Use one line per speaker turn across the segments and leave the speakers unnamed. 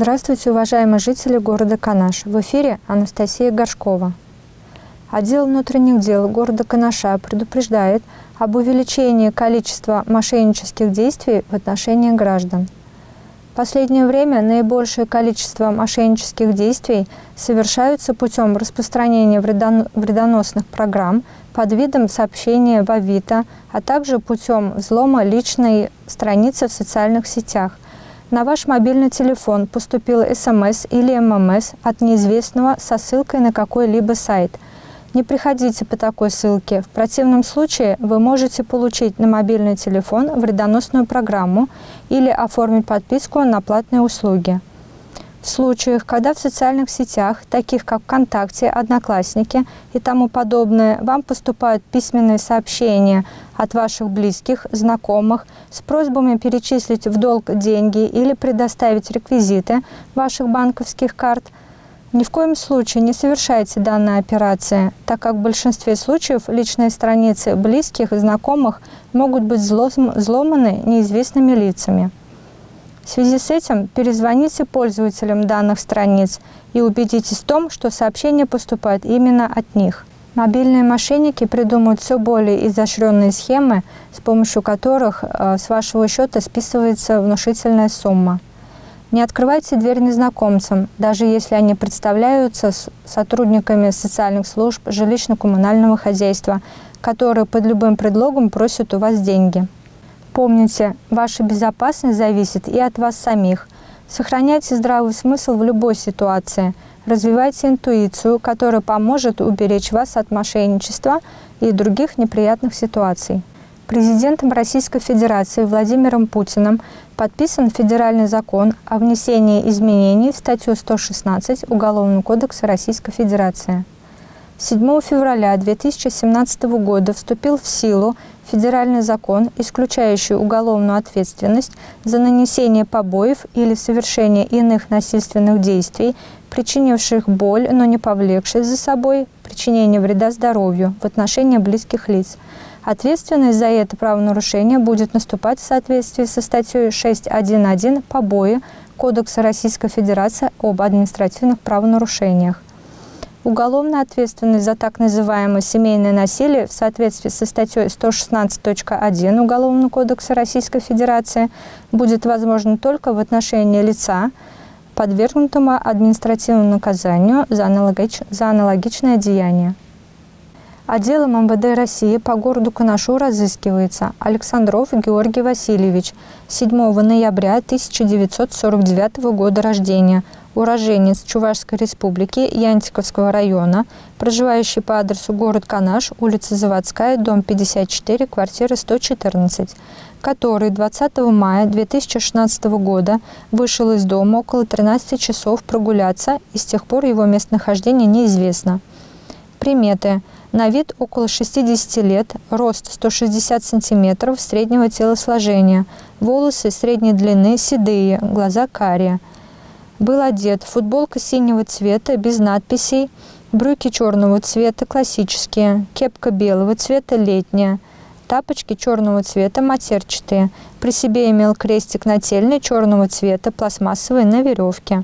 Здравствуйте, уважаемые жители города Канаш. В эфире Анастасия Горшкова. Отдел внутренних дел города Канаша предупреждает об увеличении количества мошеннических действий в отношении граждан. В последнее время наибольшее количество мошеннических действий совершаются путем распространения вредоносных программ под видом сообщения в Авито, а также путем взлома личной страницы в социальных сетях. На ваш мобильный телефон поступил СМС или ММС от неизвестного со ссылкой на какой-либо сайт. Не приходите по такой ссылке. В противном случае вы можете получить на мобильный телефон вредоносную программу или оформить подписку на платные услуги. В случаях, когда в социальных сетях, таких как ВКонтакте, Одноклассники и тому подобное, вам поступают письменные сообщения от ваших близких, знакомых с просьбами перечислить в долг деньги или предоставить реквизиты ваших банковских карт, ни в коем случае не совершайте данные операции, так как в большинстве случаев личные страницы близких и знакомых могут быть взломаны неизвестными лицами. В связи с этим перезвоните пользователям данных страниц и убедитесь в том, что сообщения поступают именно от них. Мобильные мошенники придумывают все более изощренные схемы, с помощью которых с вашего счета списывается внушительная сумма. Не открывайте дверь незнакомцам, даже если они представляются сотрудниками социальных служб, жилищно-коммунального хозяйства, которые под любым предлогом просят у вас деньги. Помните, ваша безопасность зависит и от вас самих. Сохраняйте здравый смысл в любой ситуации. Развивайте интуицию, которая поможет уберечь вас от мошенничества и других неприятных ситуаций. Президентом Российской Федерации Владимиром Путиным подписан федеральный закон о внесении изменений в статью 116 Уголовного кодекса Российской Федерации. 7 февраля 2017 года вступил в силу федеральный закон, исключающий уголовную ответственность за нанесение побоев или совершение иных насильственных действий, причинивших боль, но не повлекших за собой причинение вреда здоровью в отношении близких лиц. Ответственность за это правонарушение будет наступать в соответствии со статьей 6.1.1 «Побои» Кодекса Российской Федерации об административных правонарушениях. Уголовная ответственность за так называемое семейное насилие в соответствии со статьей 116.1 Уголовного кодекса Российской Федерации будет возможна только в отношении лица, подвергнутого административному наказанию за аналогичное деяние. Отделом МВД России по городу Канашу разыскивается Александров Георгий Васильевич, 7 ноября 1949 года рождения, уроженец Чувашской республики Янтиковского района, проживающий по адресу город Канаш, улица Заводская, дом 54, квартира 114, который 20 мая 2016 года вышел из дома около 13 часов прогуляться, и с тех пор его местонахождение неизвестно. Приметы. На вид около 60 лет, рост 160 см, среднего телосложения, волосы средней длины, седые, глаза карие. Был одет футболка синего цвета, без надписей, брюки черного цвета, классические, кепка белого цвета, летняя, тапочки черного цвета, матерчатые. При себе имел крестик нательный черного цвета, пластмассовый, на веревке.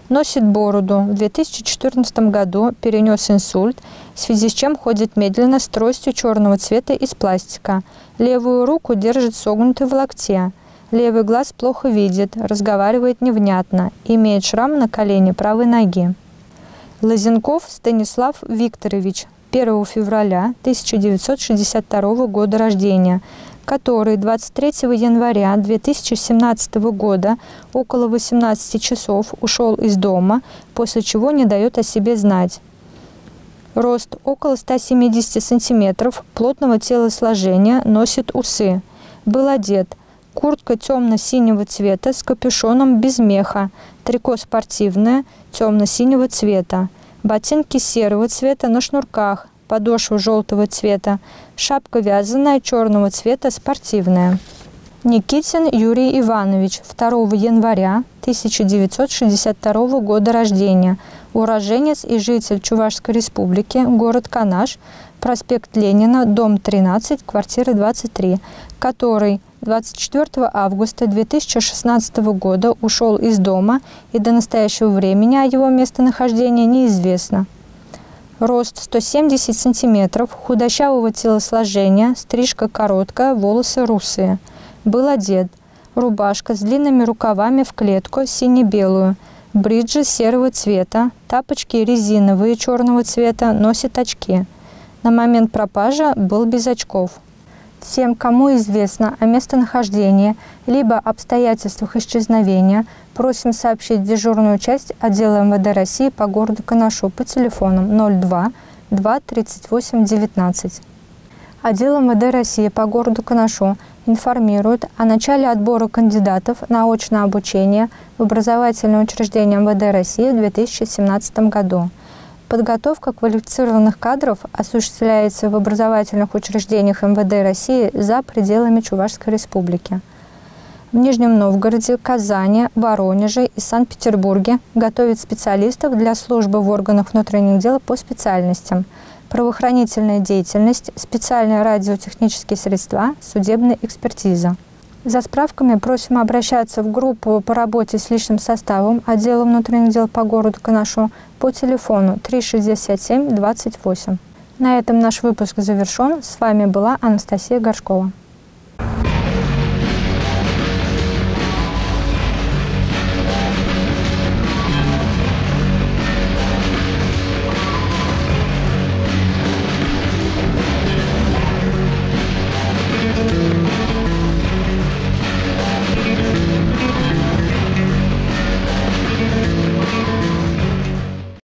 Носит бороду. В 2014 году перенес инсульт, в связи с чем ходит медленно с тростью черного цвета из пластика. Левую руку держит согнутой в локте. Левый глаз плохо видит, разговаривает невнятно, имеет шрам на колене правой ноги. Лозенков Станислав Викторович, 1 февраля 1962 года рождения, который 23 января 2017 года около 18 часов ушел из дома, после чего не дает о себе знать. Рост около 170 см, плотного телосложения, носит усы. Был одет. Куртка темно-синего цвета с капюшоном без меха, трико спортивное темно-синего цвета, ботинки серого цвета на шнурках, подошва желтого цвета, шапка вязаная черного цвета спортивная. Никитин Юрий Иванович, 2 января 1962 года рождения, уроженец и житель Чувашской республики, город Канаш, проспект Ленина, дом 13, квартира 23, который 24 августа 2016 года ушел из дома и до настоящего времени о его местонахождении неизвестно. Рост 170 сантиметров, худощавого телосложения, стрижка короткая, волосы русые. Был одет. Рубашка с длинными рукавами в клетку, сине-белую, бриджи серого цвета, тапочки резиновые черного цвета, носит очки. На момент пропажи был без очков. Всем, кому известно о местонахождении либо обстоятельствах исчезновения, просим сообщить в дежурную часть отдела МВД России по городу Канашу по телефонам 02 2 38 19. Отдел МВД России по городу Канашу информирует о начале отбора кандидатов на очное обучение в образовательное учреждение МВД России в 2017 году. Подготовка квалифицированных кадров осуществляется в образовательных учреждениях МВД России за пределами Чувашской республики. В Нижнем Новгороде, Казани, Воронеже и Санкт-Петербурге готовят специалистов для службы в органах внутренних дел по специальностям: правоохранительная деятельность, специальные радиотехнические средства, судебная экспертиза. За справками просим обращаться в группу по работе с личным составом отдела внутренних дел по городу Канашу по телефону 367 28. На этом наш выпуск завершен. С вами была Анастасия Горшкова.